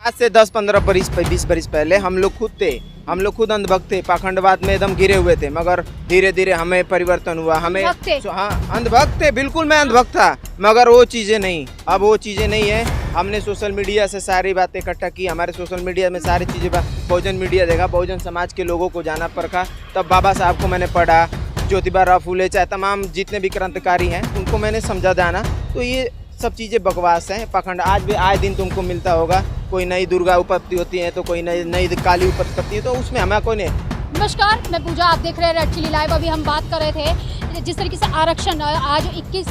आज से 10-15 बरिस 20 बरिस पहले हम लोग खुद अंधभक्त थे, पाखंडवाद में एकदम घिरे हुए थे, मगर धीरे धीरे हमें परिवर्तन हुआ। हमें हाँ अंधभक्त थे, बिल्कुल मैं अंधभक्त था, मगर वो चीज़ें नहीं, अब वो चीज़ें नहीं है। हमने सोशल मीडिया से सारी बातें इकट्ठा की, हमारे सोशल मीडिया में सारी चीज़ें, बहुजन मीडिया देखा, बहुजन समाज के लोगों को जाना परखा, तब बाबा साहब को मैंने पढ़ा, ज्योतिबा फूले, चाहे तमाम जितने भी क्रांतिकारी हैं उनको मैंने समझा जाना। तो ये सब चीज़ें बकवास हैं, पाखंड। आज भी आए दिन तुमको मिलता होगा, कोई नई दुर्गा उत्पत्ति होती है तो कोई नई काली उत्पत्ति है, तो उसमें हमें कोई नहीं। नमस्कार, मैं पूजा, आप देख रहे हैं रेड चिली लाइव। अभी हम बात कर रहे थे जिस तरीके से आरक्षण आज 21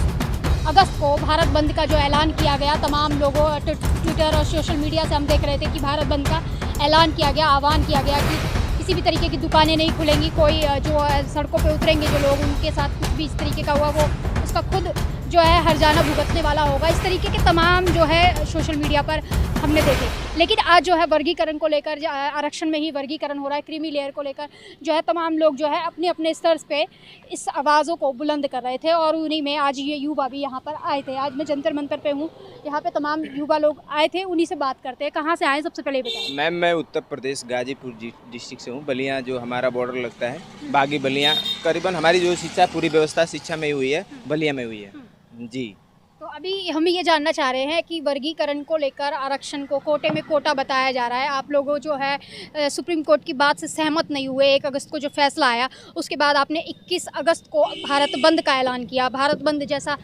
अगस्त को भारत बंद का जो ऐलान किया गया, तमाम लोगों ट्विटर और सोशल मीडिया से हम देख रहे थे कि भारत बंद का ऐलान किया गया, आह्वान किया गया कि किसी भी तरीके की दुकानें नहीं खुलेंगी, कोई जो सड़कों पे उतरेंगे जो लोग, उनके साथ कुछ भी इस तरीके का हुआ वो उसका खुद जो है हर्जाना भुगतने वाला होगा। इस तरीके के तमाम जो है सोशल मीडिया पर हमने देखे। लेकिन आज जो है वर्गीकरण को लेकर, आरक्षण में ही वर्गीकरण हो रहा है, क्रीमी लेयर को लेकर जो है तमाम लोग जो है अपने अपने स्तर पे इस आवाज़ों को बुलंद कर रहे थे, और उन्हीं में आज ये युवा भी यहाँ पर आए थे। आज मैं जंतर मंतर पे हूँ, यहाँ पे तमाम युवा लोग आए थे, उन्हीं से बात करते हैं। कहाँ से आए सबसे पहले बताएं। मैम मैं उत्तर प्रदेश गाजीपुर डिस्ट्रिक्ट से हूँ, बलिया जो हमारा बॉर्डर लगता है, बागी बलिया। करीबन हमारी जो शिक्षा, पूरी व्यवस्था शिक्षा में हुई है, बलिया में हुई है जी। तो अभी हम ये जानना चाह रहे हैं कि वर्गीकरण को लेकर, आरक्षण को कोटे में कोटा बताया जा रहा है, आप लोगों जो है सुप्रीम कोर्ट की बात से सहमत नहीं हुए। 1 अगस्त को जो फैसला आया उसके बाद आपने 21 अगस्त को भारत बंद का ऐलान किया, भारत बंद जैसा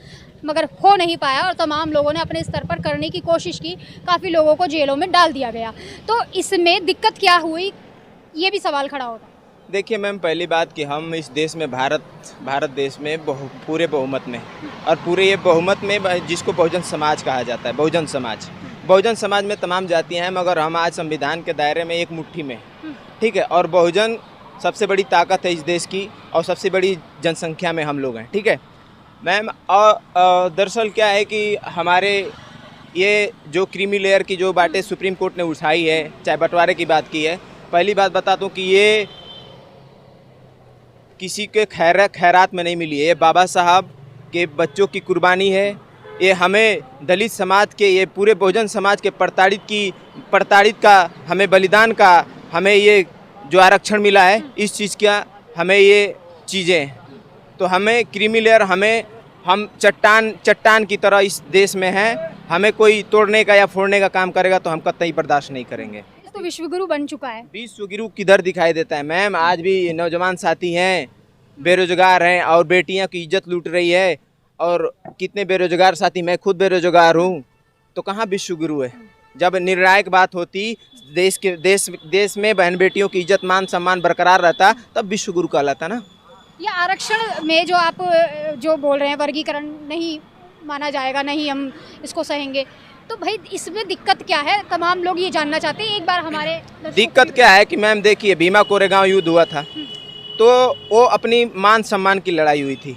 मगर हो नहीं पाया, और तमाम लोगों ने अपने स्तर पर करने की कोशिश की, काफ़ी लोगों को जेलों में डाल दिया गया। तो इसमें दिक्कत क्या हुई, ये भी सवाल खड़ा होता है। देखिए मैम, पहली बात कि हम इस देश में भारत देश में पूरे बहुमत में, और पूरे ये बहुमत में जिसको बहुजन समाज कहा जाता है, बहुजन समाज में तमाम जातियां हैं, मगर हम आज संविधान के दायरे में एक मुट्ठी में, ठीक है। और बहुजन सबसे बड़ी ताकत है इस देश की, और सबसे बड़ी जनसंख्या में हम लोग हैं, ठीक है मैम। और दरअसल क्या है कि हमारे ये जो क्रीमी लेयर की जो बातें सुप्रीम कोर्ट ने उठाई है, चाहे बंटवारे की बात की है, पहली बात बता दूं कि ये किसी के खैरात में नहीं मिली है, ये बाबा साहब के बच्चों की कुर्बानी है। ये हमें दलित समाज के, ये पूरे बहुजन समाज के प्रताड़ित का हमें बलिदान का, हमें ये जो आरक्षण मिला है, इस चीज़ का हमें ये चीज़ें, तो हमें क्रीमी लेयर, हम चट्टान की तरह इस देश में हैं। हमें कोई तोड़ने का या फोड़ने का काम करेगा तो हम कतई बर्दाश्त नहीं करेंगे। तो विश्वगुरु बन चुका है। विश्वगुरु किधर दिखाई देता है मैम? आज भी नौजवान साथी हैं, बेरोजगार हैं, और बेटियां की इज्जत लूट रही है, और कितने बेरोजगार साथी, मैं खुद बेरोजगार हूँ, तो कहाँ विश्वगुरु है? जब निर्णायक बात होती देश में बहन बेटियों की इज्जत मान सम्मान बरकरार रहता, तब विश्वगुरु कहलाता ना। ये आरक्षण में जो आप जो बोल रहे हैं वर्गीकरण नहीं माना जाएगा, नहीं हम इसको सहेंगे, तो भाई इसमें दिक्कत क्या है? तमाम लोग ये जानना चाहते हैं। एक बार हमारे दिक्कत क्या है कि मैम देखिए, भीमा कोरेगांव युद्ध हुआ था, तो वो अपनी मान सम्मान की लड़ाई हुई थी,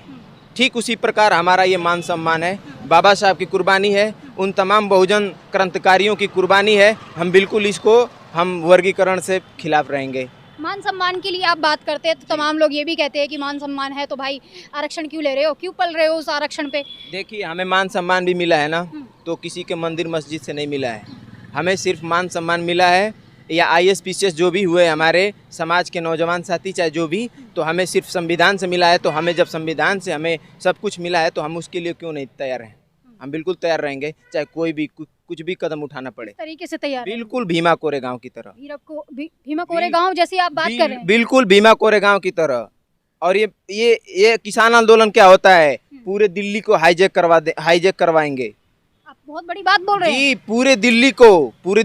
ठीक उसी प्रकार हमारा ये मान सम्मान है, बाबा साहब की कुर्बानी है, उन तमाम बहुजन क्रांतिकारियों की कुर्बानी है। हम बिल्कुल इसको हम वर्गीकरण से खिलाफ रहेंगे। मान सम्मान की लिए आप बात करते हैं, तो तमाम लोग ये भी कहते हैं कि मान सम्मान है तो भाई आरक्षण क्यों ले रहे हो, क्यों पल रहे हो उस आरक्षण पे? देखिए, हमें मान सम्मान भी मिला है ना, तो किसी के मंदिर मस्जिद से नहीं मिला है। हमें सिर्फ मान सम्मान मिला है, या IAS PCS जो भी हुए हमारे समाज के नौजवान साथी, चाहे जो भी, तो हमें सिर्फ संविधान से मिला है। तो हमें जब संविधान से हमें सब कुछ मिला है, तो हम उसके लिए क्यों नहीं तैयार हैं? हम बिल्कुल तैयार रहेंगे, चाहे कोई भी कुछ भी कदम उठाना पड़े। इस तरीके से तैयार, बिल्कुल भीमा कोरेगांव की तरह, भीमा कोरेगांव जैसी आप बात कर रहे हैं, बिल्कुल भीमा कोरेगांव की तरह। और ये किसान आंदोलन क्या होता है? पूरे दिल्ली को हाईजैक करवाएंगे। आप बहुत बड़ी बात बोल रहे हैं जी, पूरे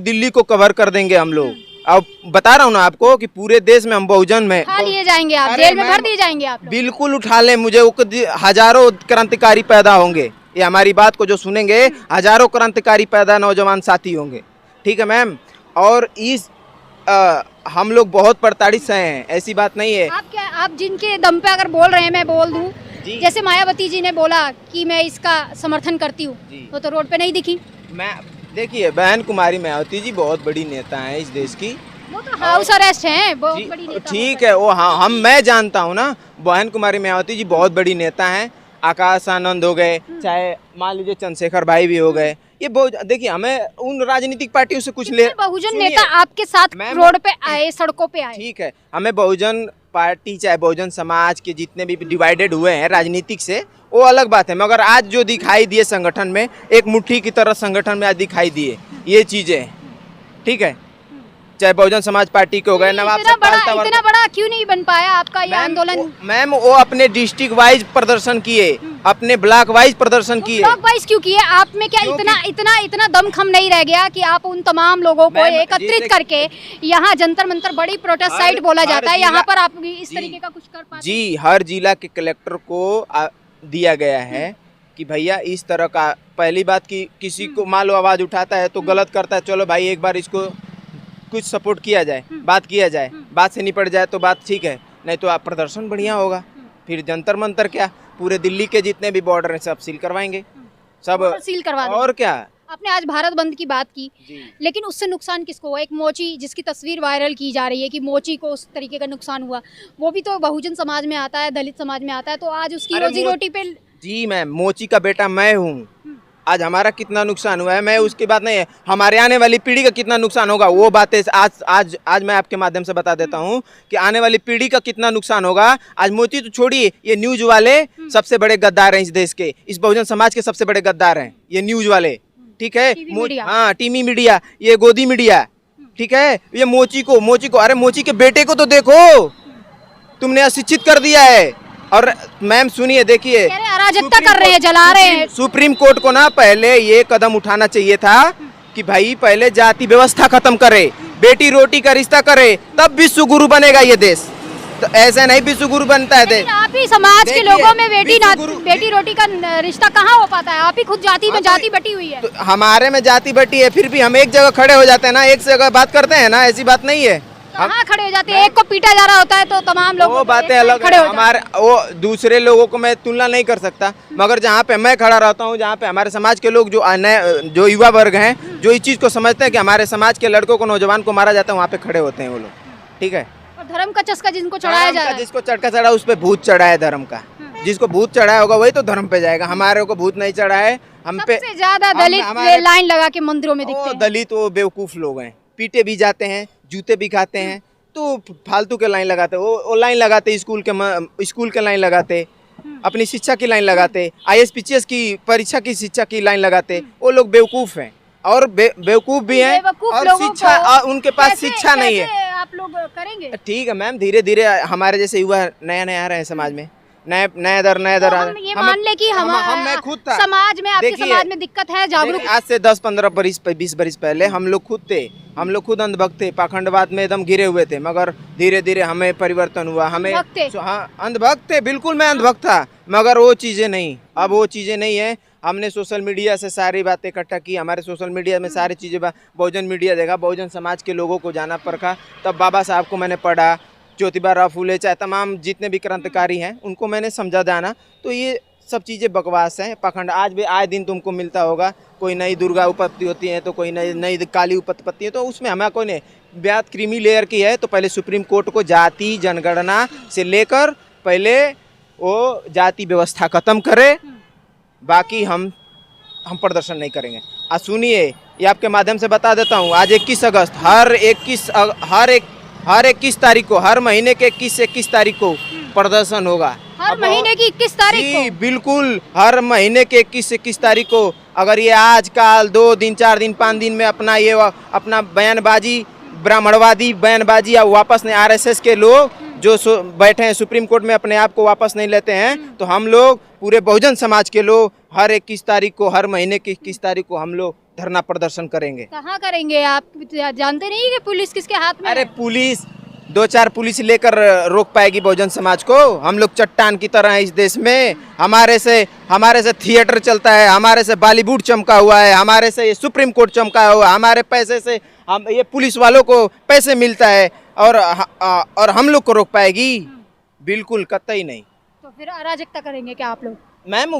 दिल्ली को कवर कर देंगे हम लोग। अब बता रहा हूँ ना आपको कि पूरे देश में हम बहुजन में उठा लिए जाएंगे, आप जेल में भर दिए जाएंगे आप लोग। बिल्कुल उठा ले मुझे, हजारों क्रांतिकारी पैदा होंगे। ये हमारी बात को जो सुनेंगे, हजारों क्रांतिकारी पैदा नौजवान साथी होंगे, ठीक है मैम। और हम लोग बहुत प्रताड़ित से हैं, ऐसी बात नहीं है। आप जिनके दम पे अगर बोल रहे हैं, मैं बोल दूं, जैसे मायावती जी ने बोला कि मैं इसका समर्थन करती हूँ, तो रोड पे नहीं दिखी। देखिए, बहन कुमारी मायावती जी बहुत बड़ी नेता हैं इस देश की, वो तो हाउस अरेस्ट हैं, बहुत बड़ी नेता। ठीक है, वो हाँ, मैं जानता हूँ ना, बहन कुमारी मायावती जी बहुत बड़ी नेता हैं। आकाश आनंद हो गए, चाहे मान लीजिए चंद्रशेखर भाई भी हो गए, ये देखिए, हमें उन राजनीतिक पार्टियों से कुछ ले बहुजन नेता आपके साथ रोड पे आए, सड़कों पे आए, ठीक है, हमें बहुजन पार्टी चाहे बहुजन समाज के जितने भी डिवाइडेड हुए हैं राजनीतिक से, वो अलग बात है, मगर आज जो दिखाई दिए संगठन में, एक मुट्ठी की तरह संगठन में आज दिखाई दिए ये चीजें, ठीक है, चाहे बहुजन समाज पार्टी के हो गए, नवाब इतना बड़ा क्यों नहीं बन पाया आपका ये आंदोलन? मैम वो अपने डिस्ट्रिक्ट वाइज प्रदर्शन किए, अपने ब्लॉक वाइज प्रदर्शन किए। ब्लॉक वाइज क्यों किए? आप में क्या इतना दमखम नहीं रह गया कि आप उन तमाम लोगों को एकत्रित करके यहाँ जंतर मंतर बड़ी प्रोटेस्ट साइट बोला जाता है, यहाँ पर आप इस तरीके का कुछ कर पाते? जी, हर जिला के कलेक्टर को दिया गया है कि भैया इस तरह का, पहली बात कि किसी को मान लो आवाज उठाता है तो गलत करता है, चलो भाई एक बार इसको कुछ सपोर्ट किया जाए, बात किया जाए, बात से निपट जाए तो बात ठीक है, नहीं तो आप प्रदर्शन बढ़िया होगा, फिर जंतर मंतर क्या, पूरे दिल्ली के जितने भी बॉर्डर हैं सब सील करवाएंगे, सब सील करवा देंगे। और क्या। आपने आज भारत बंद की बात की, लेकिन उससे नुकसान किसको हुआ? एक मोची जिसकी तस्वीर वायरल की जा रही है कि मोची को उस तरीके का नुकसान हुआ, वो भी तो बहुजन समाज में आता है, दलित समाज में आता है, तो आज उसकी रोजी रोटी पे। जी मैम, मोची का बेटा मैं हूँ, आज हमारा कितना नुकसान हुआ है, मैं उसकी बात नहीं है, हमारे आने वाली पीढ़ी का कितना नुकसान होगा वो बातें आज मैं आपके माध्यम से बता देता हूँ कि आने वाली पीढ़ी का कितना नुकसान होगा। आज मोदी तो छोड़िए, ये न्यूज वाले सबसे बड़े गद्दार हैं इस देश के, इस बहुजन समाज के सबसे बड़े गद्दार हैं ये न्यूज वाले, ठीक है, हाँ, टीवी मीडिया, ये गोदी मीडिया, ठीक है, ये मोची को अरे मोची के बेटे को तो देखो, तुमने अशिक्षित कर दिया है। और मैम सुनिए, देखिए, अराजकता कर रहे हैं, जला रहे हैं। सुप्रीम कोर्ट को ना पहले ये कदम उठाना चाहिए था कि भाई पहले जाति व्यवस्था खत्म करे, बेटी रोटी का रिश्ता करे, तब विश्व गुरु बनेगा ये देश, तो ऐसा नहीं विश्व गुरु बनता है देश। आप ही समाज के लोगों में बेटी रोटी का रिश्ता कहाँ हो पाता है? आप ही खुद जाति में जाति बटी हुई है। तो हमारे में जाति बटी है, फिर भी हम एक जगह खड़े हो जाते हैं ना, एक जगह बात करते हैं ना, ऐसी बात नहीं है। कहाँ खड़े हो जाते हैं? एक को पीटा जा रहा होता है तो तमाम लोग वो बातें अलग है, हमारे वो दूसरे लोगों को मैं तुलना नहीं कर सकता, मगर जहाँ पे मैं खड़ा रहता हूँ, जहाँ पे हमारे समाज के लोग जो युवा वर्ग हैं, जो इस चीज़ को समझते हैं कि हमारे समाज के लड़कों को, नौजवान को मारा जाता है, वहाँ पे खड़े होते हैं वो लोग, ठीक है। और धर्म का चस्का जिनको चढ़ाया जा रहा है, जिसको चटका चढ़ा उस पर भूत चढ़ा है धर्म का, जिसको भूत चढ़ाया होगा वही तो धर्म पे जाएगा, हमारे को भूत नहीं चढ़ा है। हम पे सबसे ज्यादा दलित लाइन लगा के मंदिरों में दिखते हैं। दलित वो बेवकूफ लोग हैं, पीटे भी जाते हैं, जूते भी खाते हैं, तो फालतू के लाइन लगाते, वो लाइन लगाते, स्कूल के लाइन लगाते, अपनी शिक्षा की लाइन लगाते, IAS-PCS की परीक्षा की शिक्षा की लाइन लगाते, वो लोग बेवकूफ हैं और बेवकूफ भी हैं, और शिक्षा उनके पास शिक्षा नहीं है। आप लोग करेंगे ठीक है मैम, धीरे धीरे हमारे जैसे युवा नया आ रहे हैं समाज में, नया दर ये मान ले कि मैं खुद था समाज में, आपके समाज में दिक्कत है, जागरूक। आज से 10-15 20 बरस पहले हम लोग खुद अंधभक्त थे, पाखंडवाद में एकदम घिरे हुए थे, मगर धीरे धीरे हमें परिवर्तन हुआ, हमें हाँ अंधभक्त थे, बिल्कुल मैं अंधभक्त था, मगर वो चीज़ें नहीं, अब वो चीज़ें नहीं है। हमने सोशल मीडिया से सारी बातें इकट्ठा की, हमारे सोशल मीडिया में सारी चीज़ें, बहुजन मीडिया देखा, बहुजन समाज के लोगों को जाना परखा, तब बाबा साहब को मैंने पढ़ा, ज्योतिबा राव फूले, चाहे तमाम जितने भी क्रांतिकारी हैं उनको मैंने समझा जाना, तो ये सब चीज़ें बकवास हैं, पाखंड। आज भी आए दिन तुमको मिलता होगा, कोई नई दुर्गा उत्पत्ति होती है तो कोई नई काली उत्पत्ति है, तो उसमें हमें कोई नहीं, बात क्रीमी लेयर की है, तो पहले सुप्रीम कोर्ट को जाति जनगणना से लेकर पहले वो जाति व्यवस्था खत्म करे, बाकी हम प्रदर्शन नहीं करेंगे। आज सुनिए, ये आपके माध्यम से बता देता हूँ, आज 21 अगस्त, हर 21 तारीख को, हर महीने के 21 से 21 तारीख को प्रदर्शन होगा। हर महीने की 21 तारीख को? जी बिल्कुल, हर महीने के 21 से 21 तारीख को। अगर ये आज काल 2 दिन 4 दिन 5 दिन में अपना बयानबाजी, ब्राह्मणवादी बयानबाजी या वापस नहीं, RSS के लोग जो बैठे हैं सुप्रीम कोर्ट में, अपने आप को वापस नहीं लेते हैं, तो हम लोग पूरे बहुजन समाज के लोग हर 21 तारीख को, हर महीने की 21 तारीख को हम लोग धरना प्रदर्शन करेंगे। कहाँ करेंगे? आप जानते नहीं कि पुलिस किसके हाथ में? अरे पुलिस 2-4 पुलिस लेकर रोक पाएगी बहुजन समाज को? हम लोग चट्टान की तरह हैं इस देश में, हमारे से थिएटर चलता है, हमारे से बॉलीवुड चमका हुआ है, हमारे से ये सुप्रीम कोर्ट चमका हुआ है, हमारे पैसे से हम ये पुलिस वालों को पैसे मिलता है, और हम लोग को रोक पाएगी? बिल्कुल कतई नहीं। तो फिर अराजकता करेंगे क्या आप लोग? मैम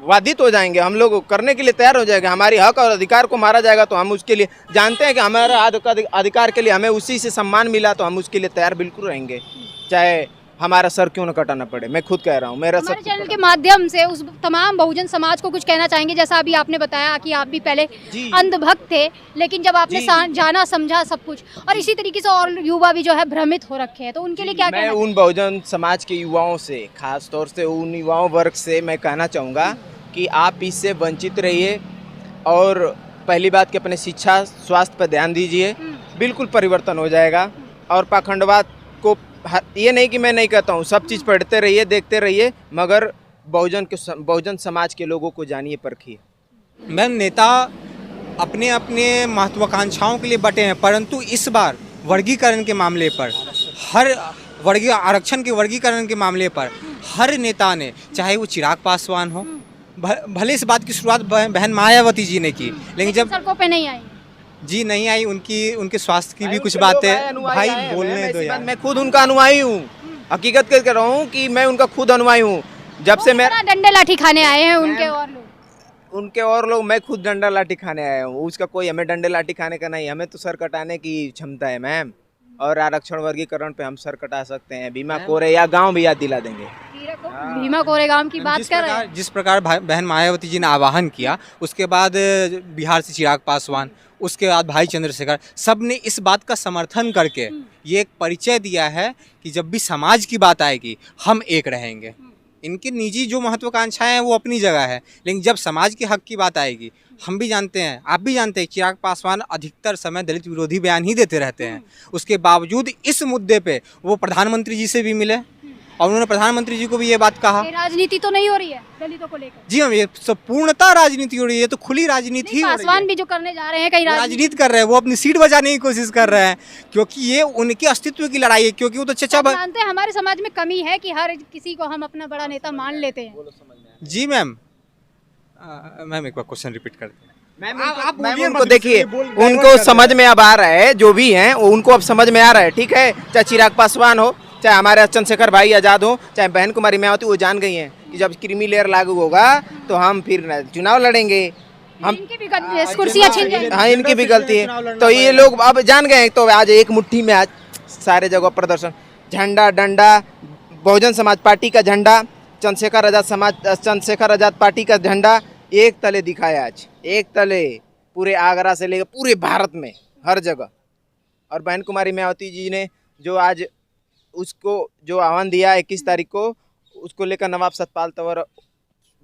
बाधित हो जाएंगे, हम लोग करने के लिए तैयार हो जाएंगे, हमारी हक और अधिकार को मारा जाएगा तो हम उसके लिए जानते हैं कि हमारा अधिकार के लिए हमें उसी से सम्मान मिला, तो हम उसके लिए तैयार बिल्कुल रहेंगे, चाहे हमारा सर क्यों न कटाना पड़े। मैं खुद कह रहा हूँ, मेरा सर हमारे चैनल के माध्यम से उस तमाम बहुजन समाज को कुछ कहना चाहेंगे? जैसा अभी आपने बताया कि आप भी पहले अंधभक्त थे, लेकिन जब आपने जाना समझा सब कुछ, और इसी तरीके से और युवा भी जो है भ्रमित हो रखे हैं, तो उनके लिए क्या मैं कहना? उन बहुजन समाज के युवाओं से, खास तौर से उन युवाओं वर्ग से मैं कहना चाहूँगा कि आप इससे वंचित रहिए और पहली बात कि अपने शिक्षा स्वास्थ्य पर ध्यान दीजिए, बिल्कुल परिवर्तन हो जाएगा। और पाखंडवाद को, ये नहीं कि मैं नहीं कहता हूँ, सब चीज़ पढ़ते रहिए, देखते रहिए, मगर बहुजन समाज के लोगों को जानिए, परखिए। मैम, नेता अपने अपने महत्वाकांक्षाओं के लिए बटे हैं, परंतु इस बार वर्गीकरण के मामले पर, हर वर्गीय आरक्षण के वर्गीकरण के मामले पर हर नेता ने, चाहे वो चिराग पासवान हो, भले इस बात की शुरुआत बहन मायावती जी ने की, लेकिन जब सड़कों पे नहीं आई जी नहीं आई, उनके स्वास्थ्य की भी कुछ बातें भाई बोलने दो यार। मैं खुद उनका अनुयायी हूँ, हकीकत कह रहा हूँ कि मैं उनका खुद अनुयायी हूँ। जब से मैं डंडे लाठी खाने आए हैं उनके और लोग, मैं खुद डंडा लाठी खाने आया हूँ। उसका कोई, हमें डंडे लाठी खाने का नहीं, हमें तो सर कटाने की क्षमता है मैम। और आरक्षण वर्गीकरण पे हम सर कटा सकते हैं, भीमा कोरे या गांव भी याद दिला देंगे। भीमा कोरेगाम की बात कर रहे हैं। जिस प्रकार बहन मायावती जी ने आह्वान किया, उसके बाद बिहार से चिराग पासवान, उसके बाद भाई चंद्रशेखर, सब ने इस बात का समर्थन करके ये एक परिचय दिया है कि जब भी समाज की बात आएगी हम एक रहेंगे। इनकी निजी जो महत्वाकांक्षाएं हैं वो अपनी जगह है, लेकिन जब समाज के हक की बात आएगी, हम भी जानते हैं, आप भी जानते हैं, चिराग पासवान अधिकतर समय दलित विरोधी बयान ही देते रहते हैं। उसके बावजूद इस मुद्दे पे वो प्रधानमंत्री जी से भी मिले और उन्होंने प्रधानमंत्री जी को भी ये बात कहा। राजनीति तो नहीं हो रही है दलितों को लेकर? जी हम, ये सब पूर्णतः राजनीति हो रही है, तो खुली राजनीति ही हो रही है। पासवान भी जो करने जा रहे हैं, कई राजनीति कर रहे हैं, वो अपनी सीट बचाने की कोशिश कर रहे हैं, क्योंकि ये उनके अस्तित्व की लड़ाई है। क्योंकि वो तो चचा जानते हैं हमारे समाज में कमी है कि हर किसी को हम अपना बड़ा नेता मान लेते हैं। जी मैम, मैम एक बार क्वेश्चन रिपीट करते हैं। मैम उनको देखिए, उनको समझ में अब आ रहा है, जो भी हैं उनको अब समझ में आ रहा है। ठीक है, चाहे चिराग पासवान हो, चाहे हमारे चंद्रशेखर भाई आजाद हो, चाहे बहन कुमारी मायावती, वो जान गई हैं कि जब क्रीमी लेयर लागू होगा तो हम फिर चुनाव लड़ेंगे। हम इनकी भी कुर्सियां छीन जाएंगी। हाँ, इनकी भी गलती है, तो ये लोग अब जान गए। तो आज एक मुट्ठी में, आज सारे जगह प्रदर्शन, झंडा डंडा, बहुजन समाज पार्टी का झंडा, चंद्रशेखर आजाद पार्टी का झंडा एक तले दिखाया। आज एक तले पूरे आगरा से लेकर पूरे भारत में हर जगह। और बहन कुमारी मायावती जी ने जो आज उसको जो आह्वान दिया 21 तारीख को, उसको लेकर नवाब सतपाल तंवर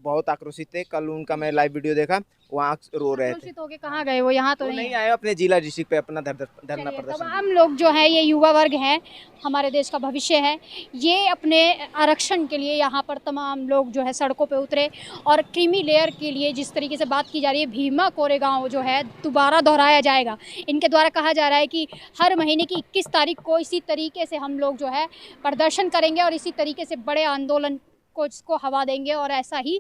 बहुत आक्रोशित थे। कल उनका मैं लाइव वीडियो देखा, वो आँख रो रहे थे। कहाँ गए वो? यहाँ तो नहीं आए, अपने जिला डिस्ट्रिक्ट पे अपना धरना प्रदर्शन। हम लोग जो है, ये युवा वर्ग हैं, हमारे देश का भविष्य है, ये अपने आरक्षण के लिए यहाँ पर तमाम लोग जो है सड़कों पे उतरे। और क्रीमी लेयर के लिए जिस तरीके से बात की जा रही है, भीमा कोरेगांव जो है दोबारा दोहराया जाएगा। इनके द्वारा कहा जा रहा है कि हर महीने की 21 तारीख को इसी तरीके से हम लोग जो है प्रदर्शन करेंगे और इसी तरीके से बड़े आंदोलन को इसको हवा देंगे। और ऐसा ही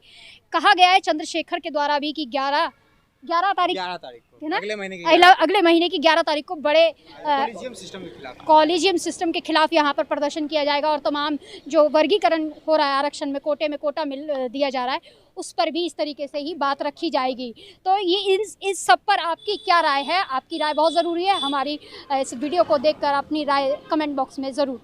कहा गया है चंद्रशेखर के द्वारा भी कि 11 तारीख को, अगले महीने की 11 तारीख को बड़े कॉलेजियम सिस्टम के खिलाफ यहाँ पर प्रदर्शन किया जाएगा। और तमाम जो वर्गीकरण हो रहा है, आरक्षण में कोटा मिल दिया जा रहा है, उस पर भी इस तरीके से ही बात रखी जाएगी। तो ये इस सब पर आपकी क्या राय है? आपकी राय बहुत ज़रूरी है। हमारी इस वीडियो को देखकर अपनी राय कमेंट बॉक्स में ज़रूर